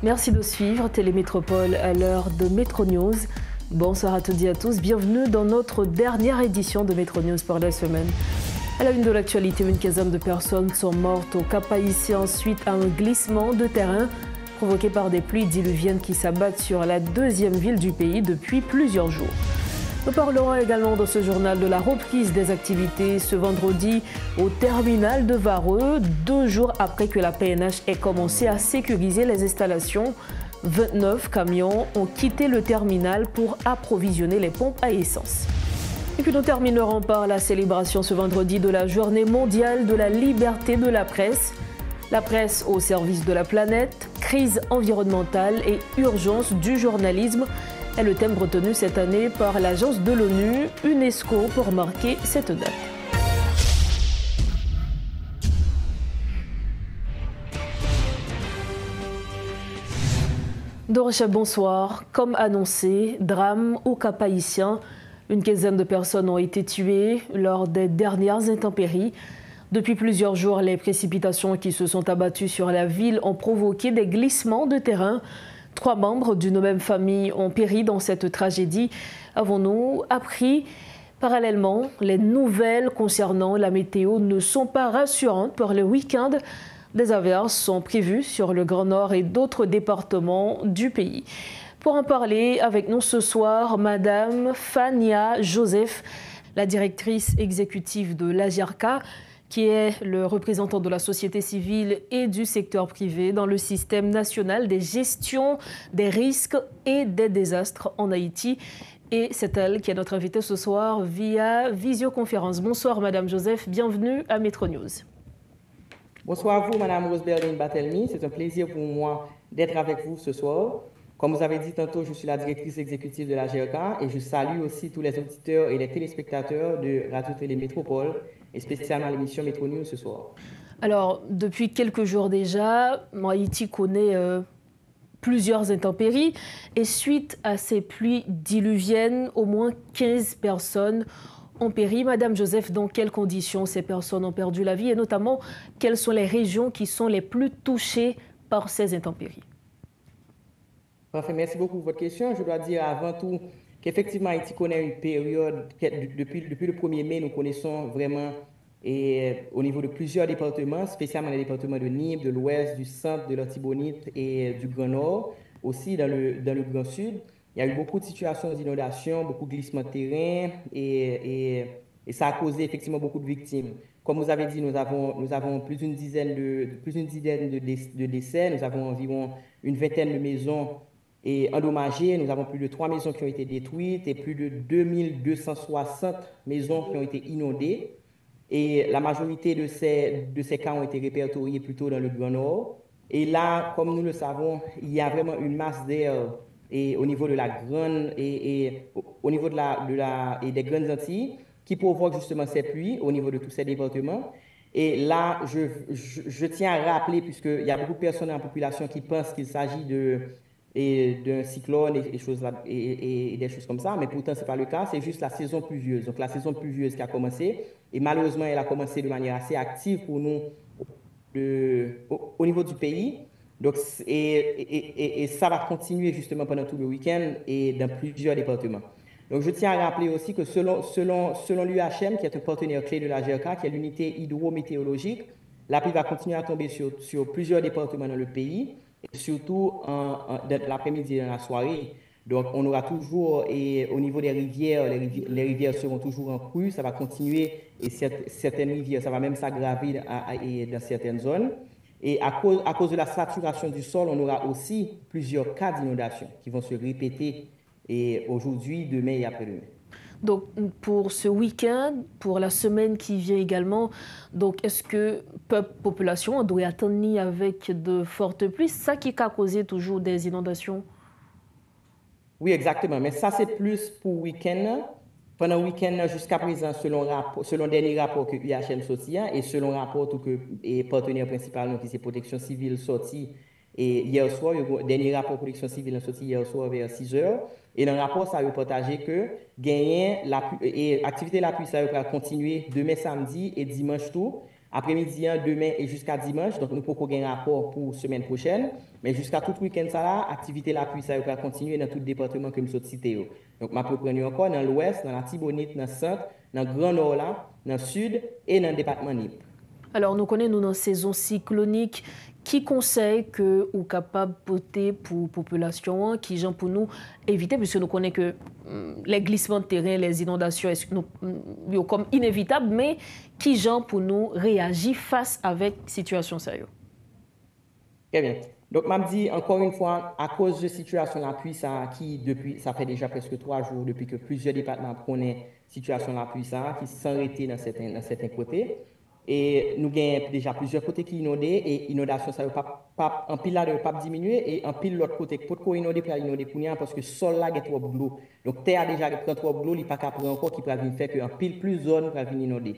Merci de suivre Télémétropole à l'heure de Métro News. Bonsoir à toutes et à tous. Bienvenue dans notre dernière édition de Métro News pour la semaine. À la une de l'actualité, une quinzaine de personnes sont mortes au Cap-Haïtien suite à un glissement de terrain provoqué par des pluies diluviennes qui s'abattent sur la deuxième ville du pays depuis plusieurs jours. Nous parlerons également dans ce journal de la reprise des activités ce vendredi au terminal de Vareux, 2 jours après que la PNH ait commencé à sécuriser les installations. 29 camions ont quitté le terminal pour approvisionner les pompes à essence. Et puis nous terminerons par la célébration ce vendredi de la Journée mondiale de la liberté de la presse. La presse au service de la planète, crise environnementale et urgence du journalisme est le thème retenu cette année par l'agence de l'ONU, UNESCO, pour marquer cette date. Dorocha, bonsoir. Comme annoncé, drame au Cap-Haïtien. Une quinzaine de personnes ont été tuées lors des dernières intempéries. Depuis plusieurs jours, les précipitations qui se sont abattues sur la ville ont provoqué des glissements de terrain. 3 membres d'une même famille ont péri dans cette tragédie. Avons-nous appris? Parallèlement, les nouvelles concernant la météo ne sont pas rassurantes pour le week-end. Des averses sont prévues sur le Grand Nord et d'autres départements du pays. Pour en parler avec nous ce soir, Madame Fania Joseph, la directrice exécutive de l'AGERCA, qui est le représentant de la société civile et du secteur privé dans le système national des gestions des risques et des désastres en Haïti. Et c'est elle qui est notre invitée ce soir via visioconférence. Bonsoir Madame Joseph, bienvenue à Métro News. Bonsoir à vous Madame Rose-Berline Batelmi, c'est un plaisir pour moi d'être avec vous ce soir. Comme vous avez dit tantôt, je suis la directrice exécutive de la GERCA et je salue aussi tous les auditeurs et les téléspectateurs de Radio-Télé Métropole et spécialement l'émission Métro News ce soir. Alors, depuis quelques jours déjà, Haïti connaît plusieurs intempéries et suite à ces pluies diluviennes, au moins 15 personnes ont péri. Madame Joseph, dans quelles conditions ces personnes ont perdu la vie et notamment, quelles sont les régions qui sont les plus touchées par ces intempéries? Parfait, merci beaucoup pour votre question. Je dois dire avant tout qu'effectivement, Haïti connaît une période, depuis le 1er mai, nous connaissons vraiment, au niveau de plusieurs départements, spécialement les départements de Nîmes, de l'Ouest, du Centre, de l'Artibonite et du Grand Nord, aussi dans le Grand Sud. Il y a eu beaucoup de situations d'inondation, beaucoup de glissements de terrain et ça a causé effectivement beaucoup de victimes. Comme vous avez dit, nous avons plus d'une dizaine de décès, nous avons environ une vingtaine de maisons endommagées, nous avons plus de 3 maisons qui ont été détruites et plus de 2260 maisons qui ont été inondées. Et la majorité de ces cas ont été répertoriés plutôt dans le Grand Nord. Et là, comme nous le savons, il y a vraiment une masse d'air au niveau de la grande au niveau des grandes Antilles qui provoque justement ces pluies au niveau de tous ces départements. Et là, je tiens à rappeler, puisqu'il y a beaucoup de personnes dans la population qui pensent qu'il s'agit d'un cyclone et des choses comme ça, mais pourtant, ce n'est pas le cas, c'est juste la saison pluvieuse. Donc, la saison pluvieuse qui a commencé, et malheureusement, elle a commencé de manière assez active pour nous au niveau du pays. Donc, et ça va continuer justement pendant tout le week-end et dans plusieurs départements. Donc, je tiens à rappeler aussi que selon l'UHM, qui est un partenaire clé de la GERCA, qui est l'unité hydrométéorologique, la pluie va continuer à tomber sur plusieurs départements dans le pays, et surtout l'après-midi et dans la soirée. Donc, on aura toujours, et au niveau des rivières, les rivières seront toujours en crue, ça va continuer, et certaines rivières, ça va même s'aggraver dans certaines zones. Et à cause de la saturation du sol, on aura aussi plusieurs cas d'inondation qui vont se répéter aujourd'hui, demain et après-demain. Donc, pour ce week-end, pour la semaine qui vient également, donc est-ce que peuple, population, on doit attendre avec de fortes pluies? C'est ça qui a causé toujours des inondations? Oui, exactement. Mais ça, c'est plus pour week-end. Pendant le week-end, jusqu'à présent, selon dernier rapport que UHM sorti, et selon rapport que le partenaire principal, qui c'est Protection Civile, sorti et hier soir, le dernier rapport Protection Civile sorti hier soir vers 6 heures. Et dans le rapport, ça a partagé que l'activité de la pluie, ça va continuer demain samedi et dimanche tout, après-midi, demain et jusqu'à dimanche. Donc, nous pouvons gagner un rapport pour semaine prochaine. Mais jusqu'à tout week-end, ça là, activité la pluie, ça va continuer dans tout le département que nous avons cité. Donc, je peux prendre encore dans l'ouest, dans la Tibonite, dans le centre, dans le Grand Nord là, dans le sud et dans le département NIP. Alors, nous connaissons dans saison cyclonique qui conseille que ou capable porter pour population qui gens pour nous éviter puisque nous connaissons que les glissements de terrain, les inondations sont comme inévitables, mais qui gens pour nous réagir face avec situation sérieuse. Très bien. Donc, m'a dit encore une fois, à cause de la situation de la pluie, ça fait déjà presque 3 jours depuis que plusieurs départements connaissent la situation de la pluie, qui s'arrêtent dans certains côtés. Et nous avons déjà plusieurs côtés qui inondent et l'inondation, ça ne va pas, en pile là, ne pas diminuer et en pile l'autre côté, pour qu'on inonde, pour inonder parce que le sol là, il y a trop de l'eau. Donc, terre déjà prend trop de l'eau, il n'y a pas qu'à prendre encore qui peut faire qu'en pile plus de zones pour venir inonder.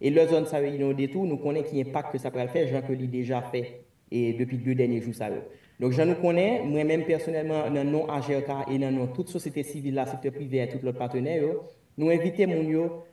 Et la zone, ça va inonder tout, nous connaissons qui impact que ça peut faire, gens que l'ai déjà fait et depuis 2 derniers jours. Ça. Donc, je nous connais, moi-même personnellement, dans non AGRK et dans toute société civile, la secteur privé et tous leurs partenaires, nous invitons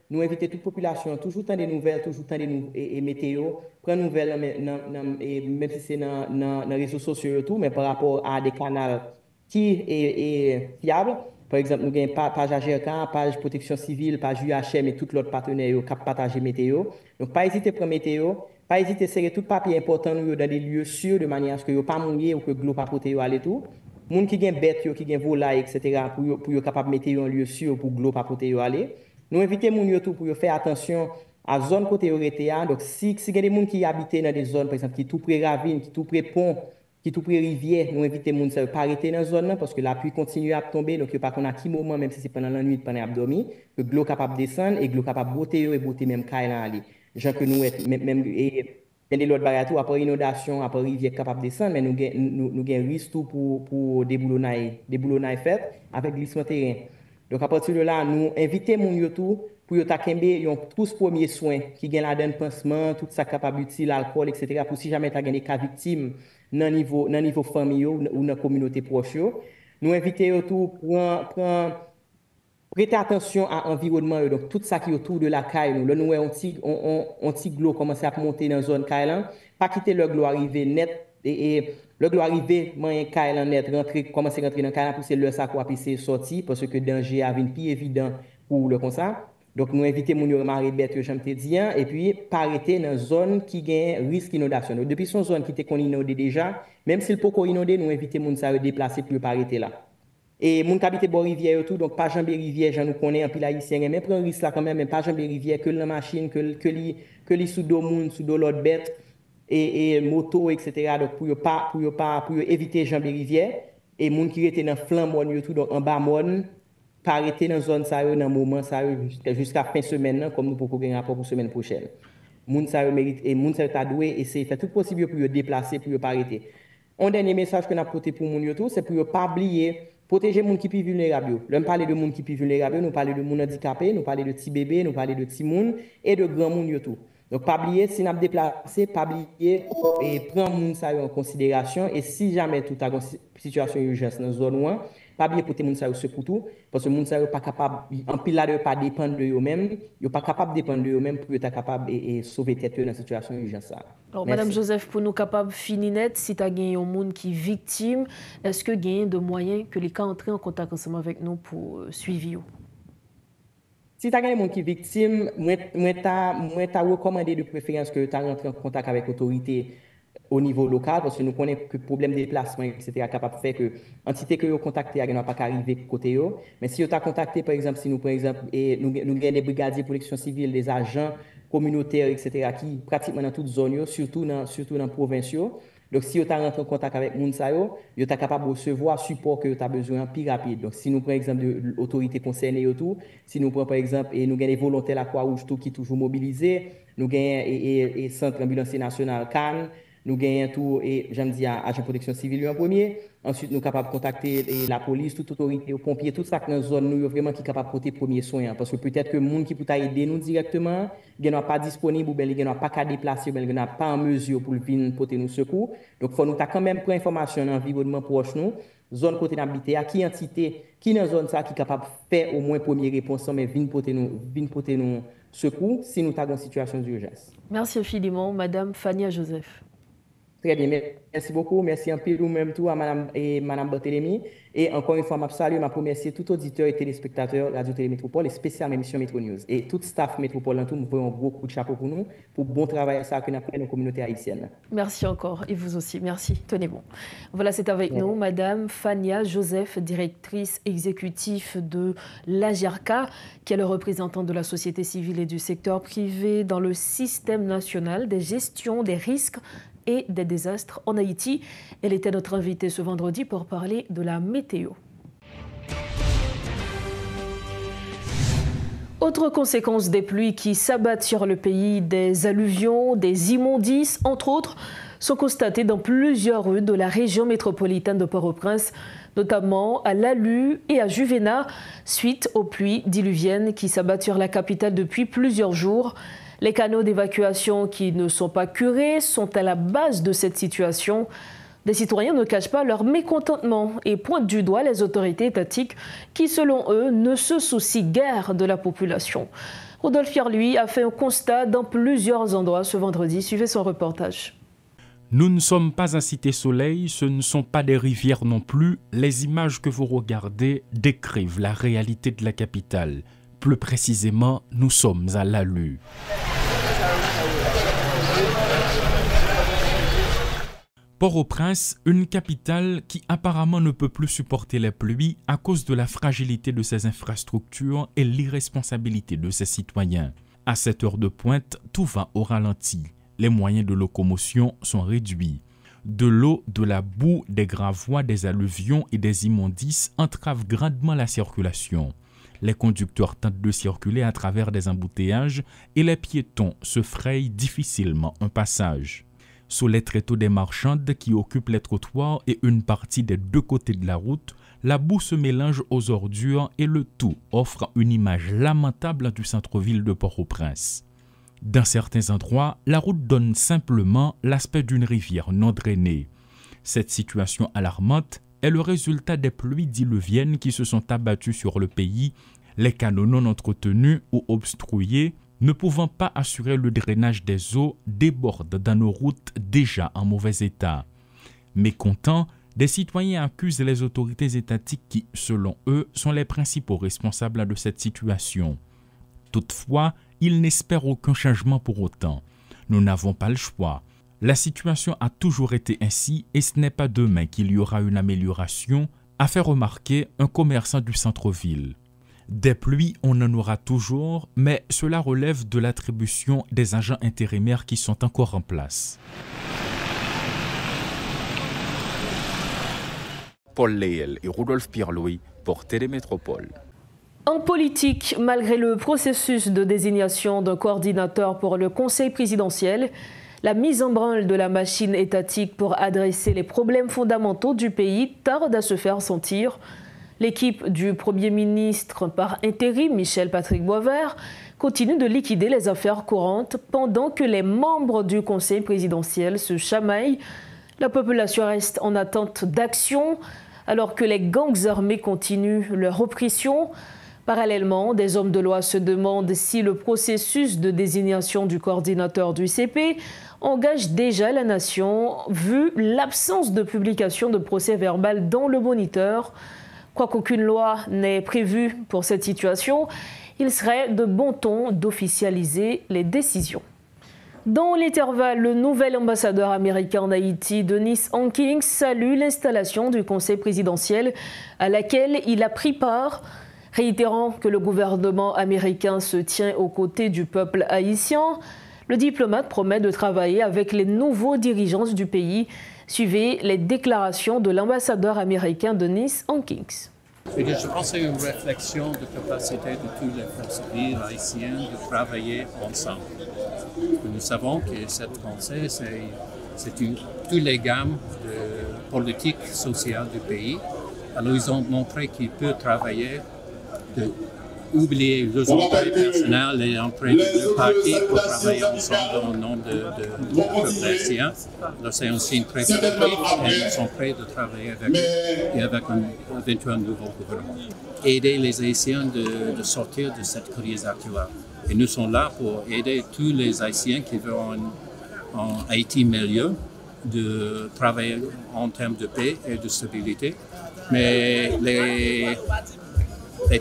nous invitons toute population, toujours tant des nouvelles, toujours tant des météo, prendre nouvelles, même si c'est dans les réseaux sociaux et tout, mais par rapport à des canaux qui est fiable. Par exemple, nous avons page AGRK, page protection civile, page UHM et tous leurs partenaires qui partagent météo. Donc, pas hésiter à prendre météo. Pas hésiter à serrer tout papier important dans des lieux sûrs de manière à ce que vous ne pas mouiller ou que l'eau pas porter aller tout. Les gens qui ont bêtes, qui ont volailles, etc., pour être capable de mettre en lieu sûr pour que l'eau pas porter aller. Nous invitons les gens pour faire attention à la zone côté Oretea. Donc, si il y a des gens qui habitent dans des zones, par exemple, qui sont tout près ravine, qui sont tout près pont, qui sont tout près rivière, nous invitons les gens à ne pas arrêter dans la zone parce que la pluie continue à tomber. Donc, il n'y a pas qu'on a qui moment, même si c'est pendant la nuit, pendant la dormir, que l'eau est capable de descendre et que l'eau est capable de botter et botter même Kaila aller. Gens que nous, même, et des autres bagages, après inondation, après rivière capable de descendre, mais nous avons risque tout pour des boulonnailles faites avec glissement terrain. Donc, à partir de là, nous invitons les gens pour qu'ils tous premiers soins, qui gagnent la donne pansement, tout ça capable d'utiliser l'alcool, etc., pour si jamais tu as des cas victimes dans le niveau familial ou dans la communauté proche. Nous invitons tout pour prêtez attention à l'environnement, donc tout ça qui est autour de la caille. Nous, là, nous voyons un petit glow commencer à monter dans la zone caille. Pas quitter le glow arriver net et le glow arriver, moyen caille net, commencer à rentrer dans la caille, pousser le sac ou pisser sorti parce que le danger a une plus évident pour le comme ça. Donc, nous invitons les gens à bête, j'aime te dire, et puis, pas arrêter dans une zone qui a risque d'inondation. Depuis son zone qui était inondée déjà, même si le peut inondé, nous invitons les gens à se déplacer pour ne pas arrêter là. Et mon habite bon rivière et tout, donc pas jambe rivière, j'en nous connais en pile haïtien, mais prend risque là quand même, mais pas jambe rivière, que la machine, que li sous dos moun, sous dos l'autre bête, et moto, etc. Donc pour éviter jambe rivière, et moun qui était dans flanc mon tout, donc en bas mon, pas arrêter dans zone ça, dans moment ça, jusqu'à fin semaine, comme nous pouvons gagner un rapport pour semaine prochaine. Moun sa mérite, et moun sa ta doué, essayer faire tout possible pour déplacer, pour pas arrêter. Un dernier message que nous avons porté pour moun tout, c'est pour ne pas oublier protéger les gens qui sont vulnérables. Là, nous parlons de gens qui sont vulnérables, nous parlons de gens handicapés, nous parlons de petits bébés, nous parlons de petits gens et de grands gens. Donc, pas oublier, si nous avons déplacé, pas oublier et prendre les gens en considération. Et si jamais tout a une situation d'urgence dans la zone 1, pas oublier pour les gens pour tout, parce que les gens ne sont pas capables, en pile là, de ne pas dépendre de eux-mêmes, ils ne sont pas capables de dépendre de eux-mêmes pour être capables de sauver tête dans la situation d'urgence. Alors, Madame Joseph, pour nous capables finir net, si tu as gagné un monde qui est victime, est-ce que gagner de moyens que les cas entrent en contact ensemble avec nous pour suivre? Si tu as un monde qui est victime, moi, t'as recommandé de préférence que tu rentres en contact avec l'autorité au niveau local, parce que nous connaissons que le problème de déplacement, etc., est capable de faire que l'entité que vous contactez, elle n'a pas qu'à arriver côté eux. Mais si vous avez contacté, par exemple, si nous, par exemple, et nous avons des brigadiers de protection civile, des agents communautaires, etc., qui pratiquement dans toute zone, surtout dans les provinces. Donc, si vous rentré en contact avec Mounsayo, vous êtes capable de recevoir le support que vous avez besoin plus rapide. Donc, si nous prenons, par exemple, de l'autorité concernée, si nous prenons, par exemple, et nous avons des volontaires à la Croix-Rouge qui sont toujours mobilisés, nous avons et Centre ambulancier national Cannes, nous gagnons tout, et j'aime dire, agent de protection civile en premier. Ensuite, nous sommes capables de contacter la police, toute autorité, les pompiers, tout ça dans la zone, nous vraiment qui capable de porter premier soin. Parce que peut-être que le monde qui peut aider nous directement, il n'est pas disponible, ou il n'est pas qu'à déplacer, ou il n'est pas en mesure pour venir porter nous secours. Donc, il faut nous quand même prendre information dans l'environnement proche nous, zone côté d'habiter, à qui entité, qui dans la zone ça qui est capable de faire au moins première réponse, mais venir porter nous secours si nous avons une situation d'urgence. Merci infiniment, Madame Fania Joseph. Très bien, merci beaucoup. Merci un peu même tout à Madame Barthélémy. Et encore une fois, je salue, je remercie tout auditeur et téléspectateur Radio Télé Métropole et spécialement émission Métro News. Et tout staff Métropole en tout, nous voyons un gros coup de chapeau pour nous, pour bon travail ça que nous avons fait dans la communauté haïtienne. Merci encore, et vous aussi. Merci. Tenez bon. Voilà, c'est avec nous Madame Fania Joseph, directrice exécutive de l'AGIRCA, qui est le représentant de la société civile et du secteur privé dans le système national des gestions des risques et des désastres en Haïti. Elle était notre invitée ce vendredi pour parler de la météo. Autre conséquence des pluies qui s'abattent sur le pays, des alluvions, des immondices, entre autres, sont constatées dans plusieurs rues de la région métropolitaine de Port-au-Prince, notamment à Lalu et à Juvena, suite aux pluies diluviennes qui s'abattent sur la capitale depuis plusieurs jours. Les canaux d'évacuation qui ne sont pas curés sont à la base de cette situation. Des citoyens ne cachent pas leur mécontentement et pointent du doigt les autorités étatiques qui, selon eux, ne se soucient guère de la population. Rodolphe Pierre, lui, a fait un constat dans plusieurs endroits ce vendredi. Suivez son reportage. Nous ne sommes pas à Cité Soleil, ce ne sont pas des rivières non plus. Les images que vous regardez décrivent la réalité de la capitale. Plus précisément, nous sommes à Lalu. Port-au-Prince, une capitale qui apparemment ne peut plus supporter les pluies à cause de la fragilité de ses infrastructures et l'irresponsabilité de ses citoyens. À cette heure de pointe, tout va au ralenti. Les moyens de locomotion sont réduits. De l'eau, de la boue, des gravois, des alluvions et des immondices entravent grandement la circulation. Les conducteurs tentent de circuler à travers des embouteillages et les piétons se frayent difficilement un passage. Sous les tréteaux des marchandes qui occupent les trottoirs et une partie des deux côtés de la route, la boue se mélange aux ordures et le tout offre une image lamentable du centre-ville de Port-au-Prince. Dans certains endroits, la route donne simplement l'aspect d'une rivière non drainée. Cette situation alarmante est le résultat des pluies diluviennes qui se sont abattues sur le pays, les canaux non entretenus ou obstrués, ne pouvant pas assurer le drainage des eaux, débordent dans nos routes déjà en mauvais état. Mécontents, des citoyens accusent les autorités étatiques qui, selon eux, sont les principaux responsables de cette situation. Toutefois, ils n'espèrent aucun changement pour autant. Nous n'avons pas le choix. La situation a toujours été ainsi et ce n'est pas demain qu'il y aura une amélioration, a fait remarquer un commerçant du centre-ville. Des pluies, on en aura toujours, mais cela relève de l'attribution des agents intérimaires qui sont encore en place. Paul Léel et Rodolphe Pierre-Louis pour Télémétropole. En politique, malgré le processus de désignation d'un coordinateur pour le Conseil présidentiel, la mise en branle de la machine étatique pour adresser les problèmes fondamentaux du pays tarde à se faire sentir. L'équipe du Premier ministre par intérim, Michel-Patrick Boisvert, continue de liquider les affaires courantes pendant que les membres du Conseil présidentiel se chamaillent. La population reste en attente d'action alors que les gangs armés continuent leur oppression. Parallèlement, des hommes de loi se demandent si le processus de désignation du coordinateur du CP engage déjà la nation, vu l'absence de publication de procès-verbal dans le Moniteur. Quoiqu'aucune loi n'est prévue pour cette situation, il serait de bon ton d'officialiser les décisions. Dans l'intervalle, le nouvel ambassadeur américain en Haïti, Denis Hankins, salue l'installation du Conseil présidentiel à laquelle il a pris part, réitérant que le gouvernement américain se tient aux côtés du peuple haïtien. Le diplomate promet de travailler avec les nouveaux dirigeants du pays. Suivez les déclarations de l'ambassadeur américain Denis Hankins. Je pense que c'est une réflexion de capacité de tous les forces vives haïtiennes de travailler ensemble. Nous savons que ce conseil, c'est c'est toutes les gammes de politique sociale du pays. Alors, ils ont montré qu'ils peuvent travailler, oublier les emplois personnels et emplois de partis pour travailler ensemble au nom de peuple haïtien. Alors, c'est un signe très positif et ils sont prêts de travailler avec eux et avec un éventuel nouveau gouvernement. Aider les Haïtiens de sortir de cette crise actuelle. Et nous sommes là pour aider tous les Haïtiens qui veulent un Haïti meilleur, de travailler en termes de paix et de stabilité. Mais les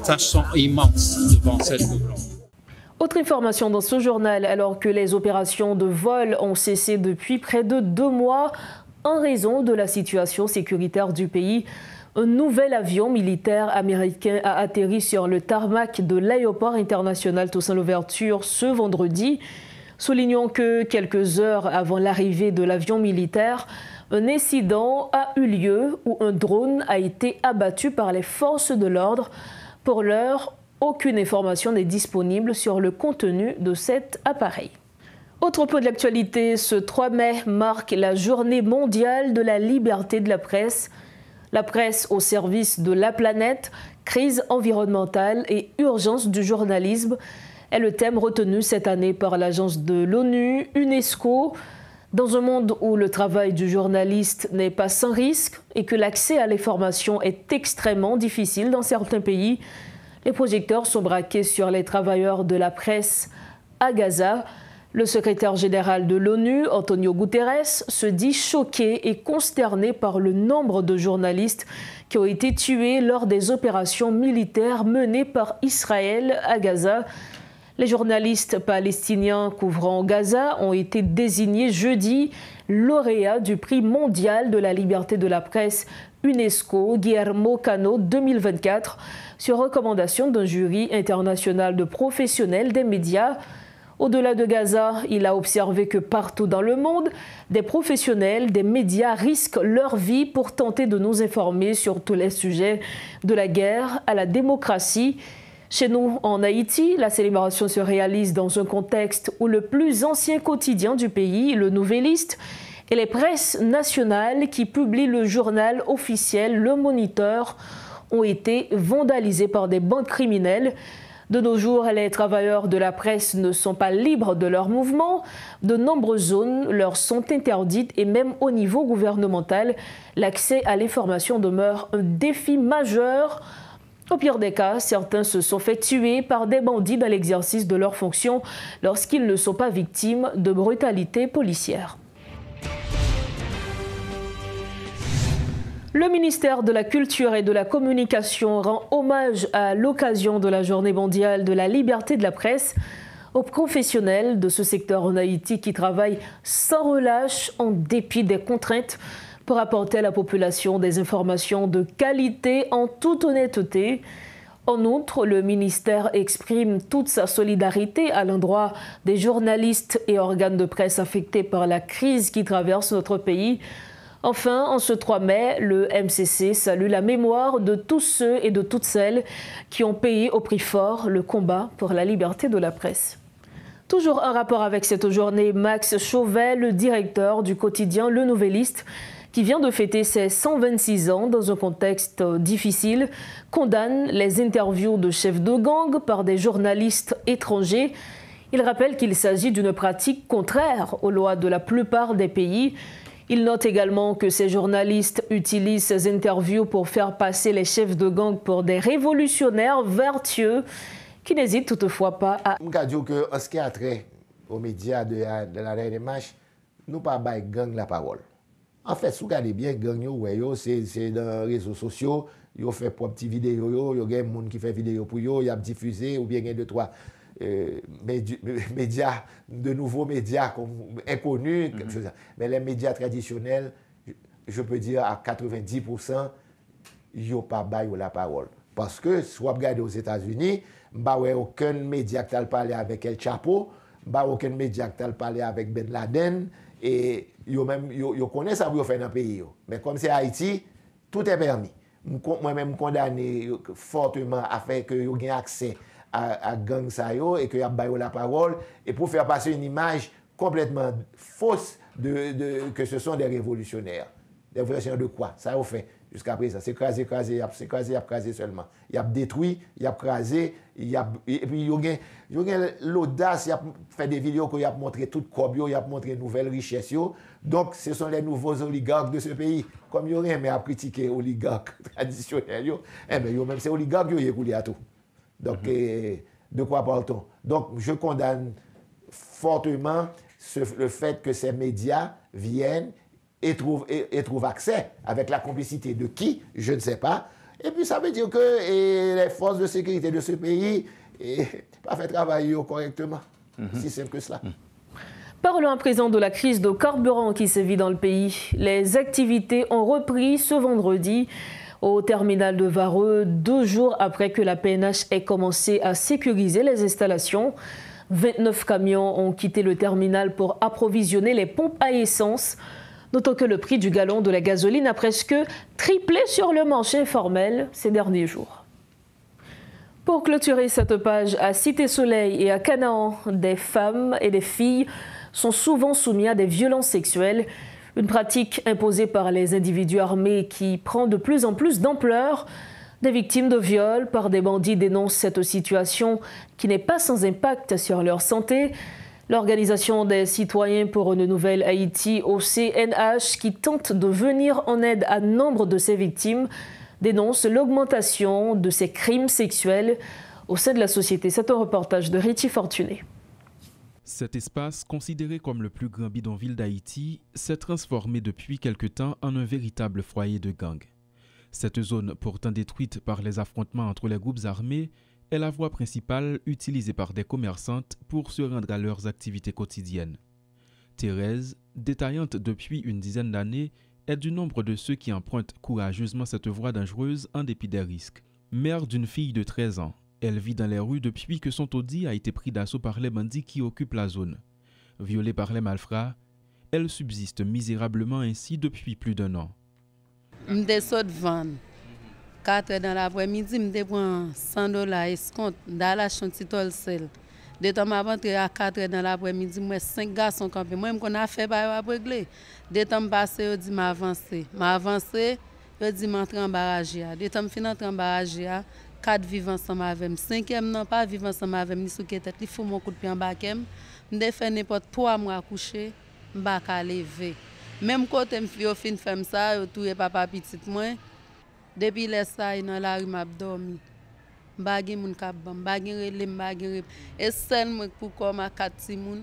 tâches sont immenses devant cette gouvernement. Autre information dans ce journal, alors que les opérations de vol ont cessé depuis près de 2 mois en raison de la situation sécuritaire du pays, un nouvel avion militaire américain a atterri sur le tarmac de l'aéroport international Toussaint Louverture ce vendredi. Soulignons que quelques heures avant l'arrivée de l'avion militaire, un incident a eu lieu où un drone a été abattu par les forces de l'ordre. Pour l'heure, aucune information n'est disponible sur le contenu de cet appareil. Autre point de l'actualité, ce 3 mai marque la journée mondiale de la liberté de la presse. La presse au service de la planète, crise environnementale et urgence du journalisme est le thème retenu cette année par l'agence de l'ONU, UNESCO. Dans un monde où le travail du journaliste n'est pas sans risque et que l'accès à l'information est extrêmement difficile dans certains pays, les projecteurs sont braqués sur les travailleurs de la presse à Gaza. Le secrétaire général de l'ONU, Antonio Guterres, se dit choqué et consterné par le nombre de journalistes qui ont été tués lors des opérations militaires menées par Israël à Gaza. Les journalistes palestiniens couvrant Gaza ont été désignés jeudi lauréats du prix mondial de la liberté de la presse UNESCO Guillermo Cano 2024 sur recommandation d'un jury international de professionnels des médias. Au-delà de Gaza, il a observé que partout dans le monde, des professionnels des médias risquent leur vie pour tenter de nous informer sur tous les sujets, de la guerre à la démocratie. Chez nous, en Haïti, la célébration se réalise dans un contexte où le plus ancien quotidien du pays, le Nouvelliste, et les presses nationales qui publient le journal officiel Le Moniteur ont été vandalisés par des bandes criminelles. De nos jours, les travailleurs de la presse ne sont pas libres de leurs mouvements. De nombreuses zones leur sont interdites et même au niveau gouvernemental, l'accès à l'information demeure un défi majeur. Au pire des cas, certains se sont fait tuer par des bandits dans l'exercice de leurs fonctions lorsqu'ils ne sont pas victimes de brutalité policière. Le ministère de la Culture et de la Communication rend hommage à l'occasion de la Journée mondiale de la liberté de la presse aux professionnels de ce secteur en Haïti qui travaillent sans relâche en dépit des contraintes pour apporter à la population des informations de qualité en toute honnêteté. En outre, le ministère exprime toute sa solidarité à l'endroit des journalistes et organes de presse affectés par la crise qui traverse notre pays. Enfin, en ce 3 mai, le MCC salue la mémoire de tous ceux et de toutes celles qui ont payé au prix fort le combat pour la liberté de la presse. Toujours en rapport avec cette journée, Max Chauvet, le directeur du quotidien Le Nouvelliste, qui vient de fêter ses 126 ans dans un contexte difficile, condamne les interviews de chefs de gang par des journalistes étrangers. Il rappelle qu'il s'agit d'une pratique contraire aux lois de la plupart des pays. Il note également que ces journalistes utilisent ces interviews pour faire passer les chefs de gang pour des révolutionnaires vertueux qui n'hésitent toutefois pas à... Je veux dire qu'en ce qui a trait aux médias de la dernière marche, nous ne pas bailler gang la parole. En fait, si vous regardez bien, gang, c'est dans les réseaux sociaux, ils font pour petites vidéos, il y a des gens qui font des vidéos pour eux, ils ont diffusé, ou bien il y a 2, 3 médias, de nouveaux médias inconnus. Mais les médias traditionnels, je peux dire à 90%, ils n'ont pas baillé la parole. Parce que, si vous regardez aux États-Unis, il n'y a aucun média qui a parlé avec El Chapo, il n'y a aucun média qui a parlé avec Ben Laden, et ils connaissent ça pour faire dans le pays. Mais comme c'est Haïti, tout est permis. Moi-même, condamné fortement à faire que vous ayez accès à gang ça et que vous avez la parole, et pour faire passer une image complètement fausse que ce sont des révolutionnaires. Des révolutionnaires de quoi? Ça a fait jusqu'à présent. C'est crasé, seulement. Il a détruit, il a crasé, et puis il y a l'audace, il a fait des vidéos qu'il a montré tout Kobio, il a montré nouvelles richesses. Donc, ce sont les nouveaux oligarques de ce pays. Comme il y aurait aimé à critiquer les oligarques traditionnels, même ces oligarques, ils ont écoulé à tout. Donc, de quoi parle-t-on? Donc, je condamne fortement le fait que ces médias viennent et trouvent accès avec la complicité de qui, je ne sais pas. Et puis, ça veut dire que les forces de sécurité de ce pays n'ont pas fait travailler correctement. Si simple que cela. Parlons à présent de la crise de carburant qui sévit dans le pays. Les activités ont repris ce vendredi au terminal de Vareux, 2 jours après que la PNH ait commencé à sécuriser les installations. 29 camions ont quitté le terminal pour approvisionner les pompes à essence, d'autant que le prix du gallon de la gasoline a presque triplé sur le marché informel ces derniers jours. Pour clôturer cette page, à Cité-Soleil et à Canaan, des femmes et des filles sont souvent soumis à des violences sexuelles, une pratique imposée par les individus armés qui prend de plus en plus d'ampleur. Des victimes de viols par des bandits dénoncent cette situation qui n'est pas sans impact sur leur santé. L'Organisation des citoyens pour une nouvelle Haïti, OCNH, qui tente de venir en aide à nombre de ces victimes, dénonce l'augmentation de ces crimes sexuels au sein de la société. C'est un reportage de Richie Fortuné. Cet espace, considéré comme le plus grand bidonville d'Haïti, s'est transformé depuis quelque temps en un véritable foyer de gangs. Cette zone, pourtant détruite par les affrontements entre les groupes armés, est la voie principale utilisée par des commerçantes pour se rendre à leurs activités quotidiennes. Thérèse, détaillante depuis une dizaine d'années, est du nombre de ceux qui empruntent courageusement cette voie dangereuse en dépit des risques. Mère d'une fille de 13 ans, elle vit dans les rues depuis que son taudis a été pris d'assaut par les bandits qui occupent la zone. Violée par les malfrats, elle subsiste misérablement ainsi depuis plus d'1 an. Je descends de vendre. 4 heures dans l'après-midi, je prends $100 escompte dans la chantitole sel. De temps avant à 4 heures dans l'après-midi, moi 5 garçons campés. Moi, je connais fait à régler. De temps passé, je dis m'avancer. M'avancer, je dis m'entrer en barrage. De temps fin entrer en barrage, 4 vivent ensemble avec moi. 5e non pas vivre ensemble avec moi, ni sous tête, il faut mon coup de pied en bas. Je fais n'importe 3 mois coucher, je ne vais pas lever. Même quand je fin femme ça, je touye papa petit moi. Depuis les ça, dans la rue m'a dormi. Bagay moun kap bam, bagay relem, bagay. Et seul moi pour comme à 4 timoun.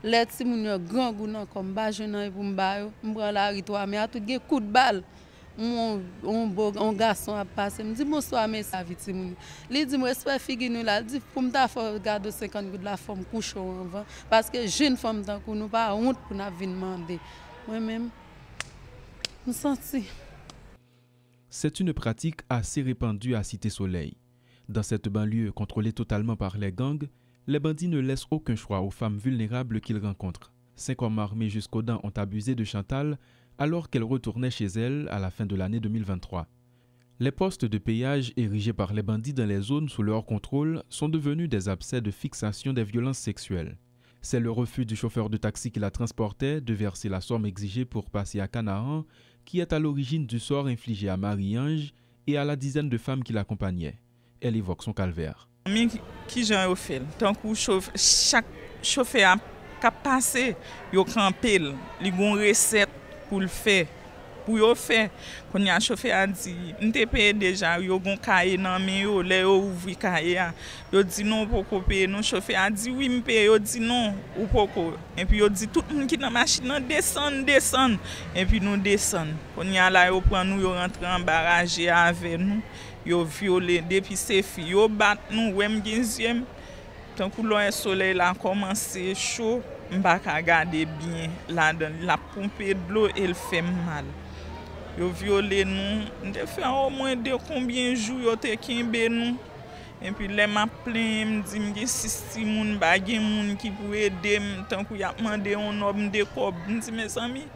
Les timoun yo grand gounan comme ba jeune pour m'ba yo, m'prend la rue toi mais a tout gen coup de balle. On garçon a passé, me dit bonsoir mais ça vite timoun. Li dit moi espère figue nous là, dit pour m'ta faut garder 50 gouttes la femme couche avant parce que jeune femme tant que nous pas honte pour n'a venir demander. Moi même me senti. C'est une pratique assez répandue à Cité-Soleil. Dans cette banlieue contrôlée totalement par les gangs, les bandits ne laissent aucun choix aux femmes vulnérables qu'ils rencontrent. 5 hommes armés jusqu'aux dents ont abusé de Chantal alors qu'elle retournait chez elle à la fin de l'année 2023. Les postes de péage érigés par les bandits dans les zones sous leur contrôle sont devenus des abcès de fixation des violences sexuelles. C'est le refus du chauffeur de taxi qui la transportait de verser la somme exigée pour passer à Canaan qui est à l'origine du sort infligé à Marie-Ange et à la dizaine de femmes qui l'accompagnaient. Elle évoque son calvaire. Qui j'en ai fait? Tant que chaque chauffeur a passé, il a campé, il a une recette pour le faire. Pour le faire, quand il y a un chauffeur a dit, nous te payé déjà, il y a un cahier dans mes yeux, il ouvre le cahier, il a dit non, pour payer. Le chauffeur a dit oui, je paye, il a dit non, ou pourquoi. Et puis il a dit tout le monde qui est dans la machine, descend. Et puis nous descendons. Quand il y a là, il prend nous, il rentre en barrage avec nous, il a violé, depuis ses filles, il bat nous, ou M15e. Tant que le soleil a commencé chaud, je ne peux pas regarder bien là-dedans. La pompe de l'eau, elle fait mal. Ils ont violé nous. Nous avons fait au moins de combien de jours ils ont été nous. Et puis les m'a plaint, me dit que si moun bagay moun qui pour aider tant qu'il a demandé un homme de cob. Me dit mes amis,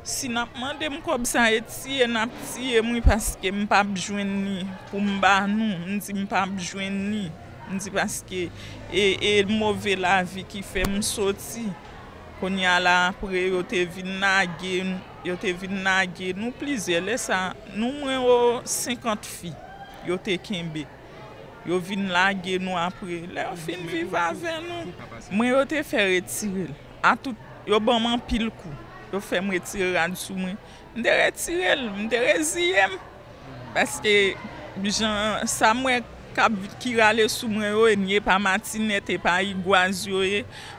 si n'a demandé un cob ça etier n'a tié moi parce que me pas joindre ni pour m'ba nous, me dit me pas joindre ni. Me dit parce que et mauvais la vie qui fait me sortir. Qu'on y a là après yo te vinn nage nous plusieurs là ça nous moins 50 filles yo te kembe yo vinn laguer nous après là fin vivre avec nous moi yo te fait retirer à tout yo bon man pile coup yo fait me retirer en dessous moi m'te retirer m'te résiem parce que Jean ça moi qui rale sous moi yo n'y pas matinette et pas iguaz yo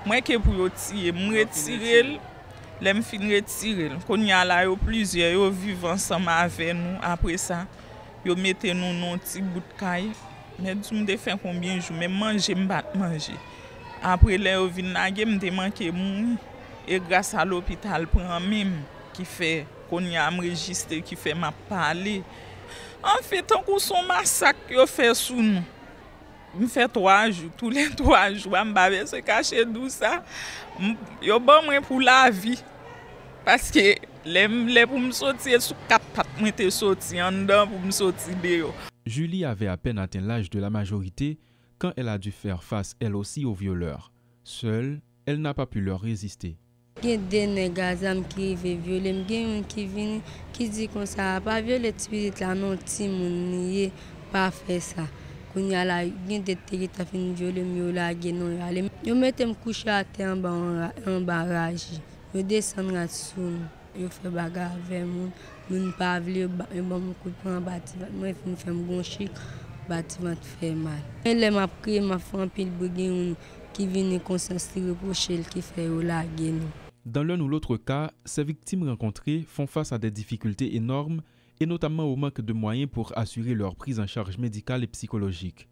moi que pour yo tirer me retirer l'aime fin retirer qu'on y a là yo plusieurs yo vivent ensemble avec nous après ça yo mettez nous non petit bout de caille mais tu me fait combien jours mais manger me bat manger après là yo vinn naguer me manquer mourir et grâce à l'hôpital prend même qui fait qu'on y a enregistré qui fait m'a parler. En fait, tant qu'on son massacre yo fait sous nous. Me fait 3 jours, tous les 3 jours, m'ba se cacher d'où ça. Yo bon moi pour la vie. Parce que les pour me sortir sous 4 pattes, moi te sorti en dedans pour me sortir dehors. Julie avait à peine atteint l'âge de la majorité quand elle a dû faire face elle aussi aux violeurs. Seule, elle n'a pas pu leur résister. Il y a des nègres qui veulent violer, qui viennent qui dit qu'on ça pas violer spirit là non ti moun pas faire ça. Qu'on y a là il y a des territoires qui violer mieux là non aller. Yo mettent me coucher à terre en barrage. Yo descendre dessous. Yo fait bagarre avec moun pas vle bon coup de poing bâtiment. Moi fin faire bon chic bâtiment fait mal. Elle m'a pris m'a fait un pile bouguin qui viennent conscience reprocher qui fait la nous. Dans l'un ou l'autre cas, ces victimes rencontrées font face à des difficultés énormes et notamment au manque de moyens pour assurer leur prise en charge médicale et psychologique.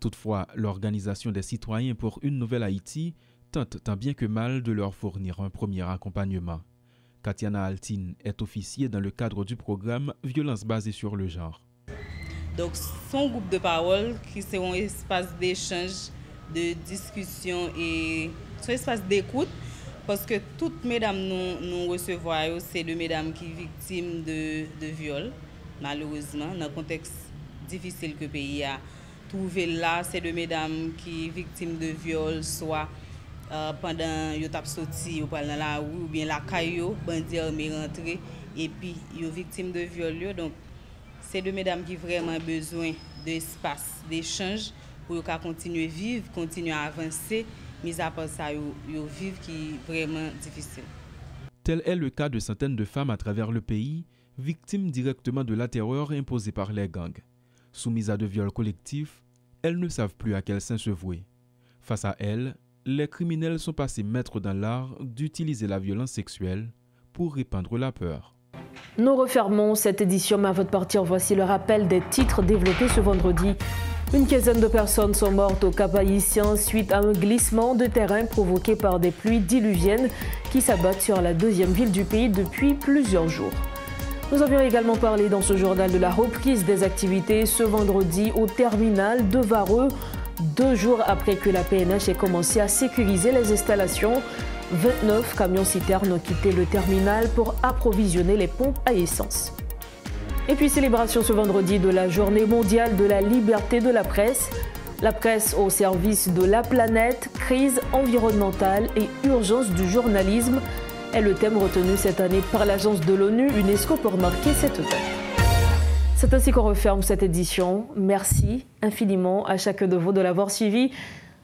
Toutefois, l'Organisation des citoyens pour une nouvelle Haïti tente tant bien que mal de leur fournir un premier accompagnement. Katiana Altine est officier dans le cadre du programme Violence basée sur le genre. Donc, son groupe de parole qui c'est un espace d'échange, de discussion et son espace d'écoute. Parce que toutes mesdames nous recevons, c'est des mesdames qui sont victimes de viol, malheureusement, dans le contexte difficile que le pays a trouvé là, c'est des mesdames qui sont victimes de viol, soit pendant qu'ils ont sorti dans la rue ou bien la caillou, bandit armé rentré, et puis ils sont victimes de viol. Donc, c'est des mesdames qui ont vraiment besoin d'espace, d'échange pour qu'elles continuent à vivre, continuer à avancer. Mis à part ça, ils vivent qui est vraiment difficile. Tel est le cas de centaines de femmes à travers le pays, victimes directement de la terreur imposée par les gangs. Soumises à de viols collectifs, elles ne savent plus à quel saint se vouer. Face à elles, les criminels sont passés maîtres dans l'art d'utiliser la violence sexuelle pour répandre la peur. Nous refermons cette édition, mais avant de partir, voici le rappel des titres développés ce vendredi. Une quinzaine de personnes sont mortes au Cap-Haïtien suite à un glissement de terrain provoqué par des pluies diluviennes qui s'abattent sur la deuxième ville du pays depuis plusieurs jours. Nous avions également parlé dans ce journal de la reprise des activités ce vendredi au terminal de Vareux, 2 jours après que la PNH ait commencé à sécuriser les installations. 29 camions-citernes ont quitté le terminal pour approvisionner les pompes à essence. Et puis célébration ce vendredi de la Journée mondiale de la liberté de la presse. La presse au service de la planète, crise environnementale et urgence du journalisme est le thème retenu cette année par l'agence de l'ONU UNESCO pour marquer cette date. C'est ainsi qu'on referme cette édition. Merci infiniment à chacun de vous de l'avoir suivi.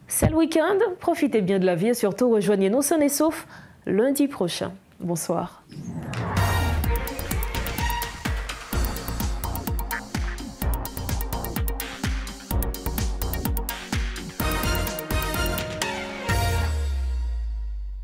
C'est le week-end, profitez bien de la vie et surtout rejoignez-nous sains et saufs lundi prochain. Bonsoir.